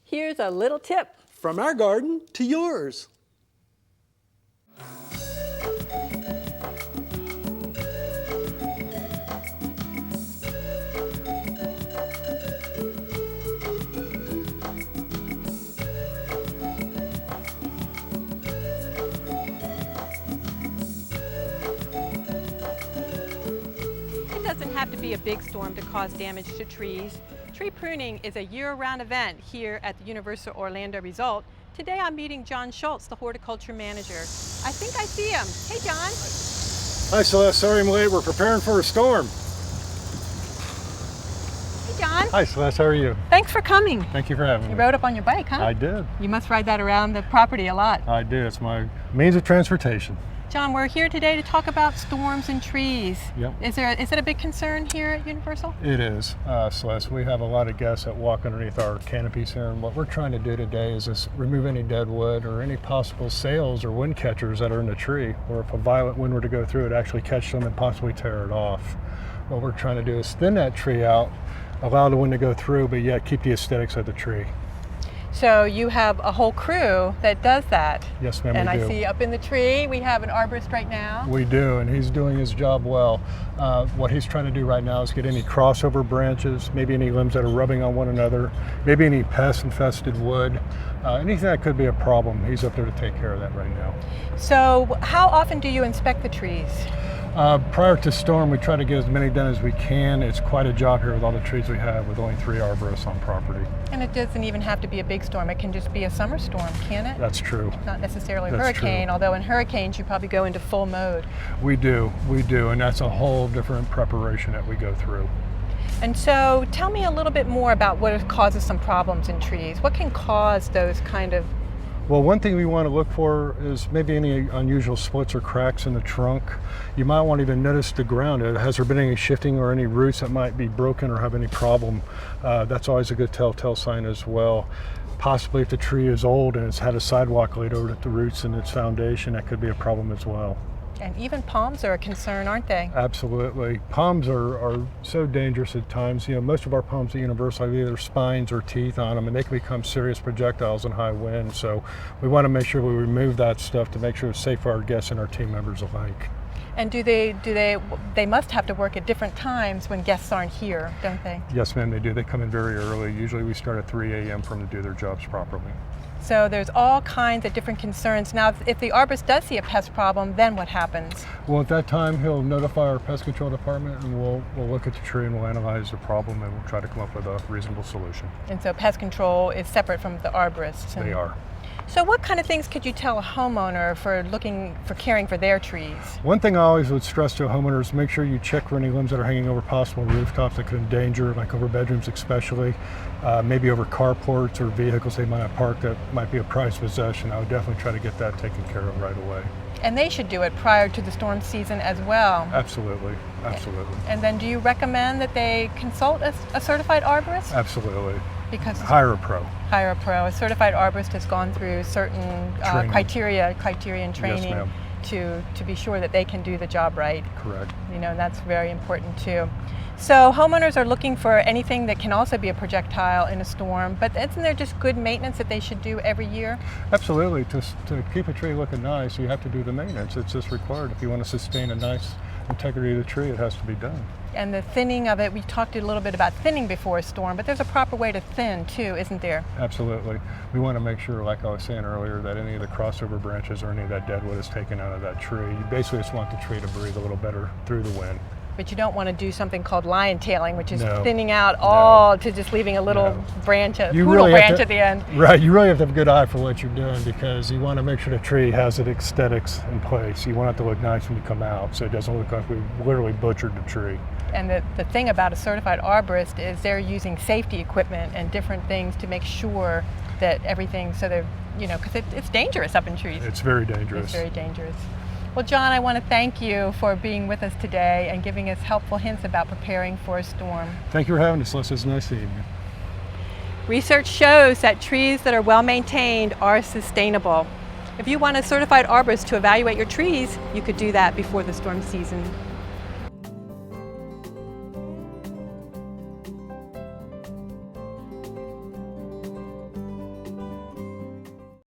Here's a little tip. From our garden to yours. It doesn't have to be a big storm to cause damage to trees. Tree pruning is a year-round event here at the Universal Orlando Resort. Today I'm meeting John Schultz, the horticulture manager. I think I see him. Hey, John. Hi, Celeste. Sorry I'm late. We're preparing for a storm. Hey, John. Hi, Celeste. How are you? Thanks for coming. Thank you for having me. You rode up on your bike, huh? I did. You must ride that around the property a lot. I do. It's my means of transportation. John, we're here today to talk about storms and trees. Yep. Is it a big concern here at Universal? It is, Celeste. We have a lot of guests that walk underneath our canopies here, and what we're trying to do today is just remove any dead wood or any possible sails or wind catchers that are in the tree, or if a violent wind were to go through it, actually catch them and possibly tear it off. What we're trying to do is thin that tree out, allow the wind to go through, but yet keep the aesthetics of the tree. So you have a whole crew that does that. Yes, ma'am, And we do. I see up in the tree, we have an arborist right now. We do, and he's doing his job well. What he's trying to do right now is get any crossover branches, maybe any limbs that are rubbing on one another, maybe any pest-infested wood, anything that could be a problem. He's up there to take care of that right now. So how often do you inspect the trees? Prior to storm, we try to get as many done as we can. It's quite a job here with all the trees we have, with only 3 arborists on property. And it doesn't even have to be a big storm. It can just be a summer storm, can it? That's true. Not necessarily a That's hurricane, true. although in hurricanes you probably go into full mode. We do, and that's a whole different preparation that we go through. And so tell me a little bit more about what causes some problems in trees. What can cause those kind of... Well, one thing we want to look for is maybe any unusual splits or cracks in the trunk. You might want to even notice the ground. Has there been any shifting or any roots that might be broken or have any problem? That's always a good telltale sign as well. Possibly if the tree is old and it's had a sidewalk laid over the roots and its foundation, that could be a problem as well. And even palms are a concern, aren't they? Absolutely. Palms are so dangerous at times. You know, most of our palms at Universal have either spines or teeth on them, and they can become serious projectiles in high wind. So we want to make sure we remove that stuff to make sure it's safe for our guests and our team members alike. And they must have to work at different times when guests aren't here, don't they? Yes, ma'am, they do. They come in very early. Usually we start at 3 a.m. for them to do their jobs properly. So there's all kinds of different concerns. Now, if the arborist does see a pest problem, then what happens? Well, at that time, he'll notify our pest control department, and we'll look at the tree and we'll analyze the problem, and we'll try to come up with a reasonable solution. And so pest control is separate from the arborists? They are. So what kind of things could you tell a homeowner for caring for their trees? One thing I always would stress to a homeowner is make sure you check for any limbs that are hanging over possible rooftops that could endanger, like over bedrooms especially, maybe over carports or vehicles they might have parked that might be a prized possession. I would definitely try to get that taken care of right away. And they should do it prior to the storm season as well. Absolutely, absolutely. And then do you recommend that they consult a certified arborist? Absolutely. Because hire a pro. Hire a pro. A certified arborist has gone through certain criteria and training to be sure that they can do the job right. Correct. You know, and that's very important too. So homeowners are looking for anything that can also be a projectile in a storm, but isn't there just good maintenance that they should do every year? Absolutely. To keep a tree looking nice, you have to do the maintenance. It's just required. If you want to sustain a nice integrity of the tree, it has to be done. And the thinning of it, we talked a little bit about thinning before a storm, but there's a proper way to thin too, isn't there? Absolutely. We want to make sure, like I was saying earlier, that any of the crossover branches or any of that dead wood is taken out of that tree. You basically just want the tree to breathe a little better through the wind. But you don't want to do something called lion tailing, which is No. thinning out all to just leaving a little branch, a You poodle really have branch to- at the end. Right, you really have to have a good eye for what you're doing, because you want to make sure the tree has its aesthetics in place. You want it to look nice when you come out, so it doesn't look like we literally butchered the tree. And the thing about a certified arborist is they're using safety equipment and different things to make sure that everything, so they're, you know, because it's dangerous up in trees. It's very dangerous. It's very dangerous. Well, John, I want to thank you for being with us today and giving us helpful hints about preparing for a storm. Thank you for having us, Les. It's nice seeing you. Research shows that trees that are well maintained are sustainable. If you want a certified arborist to evaluate your trees, you could do that before the storm season.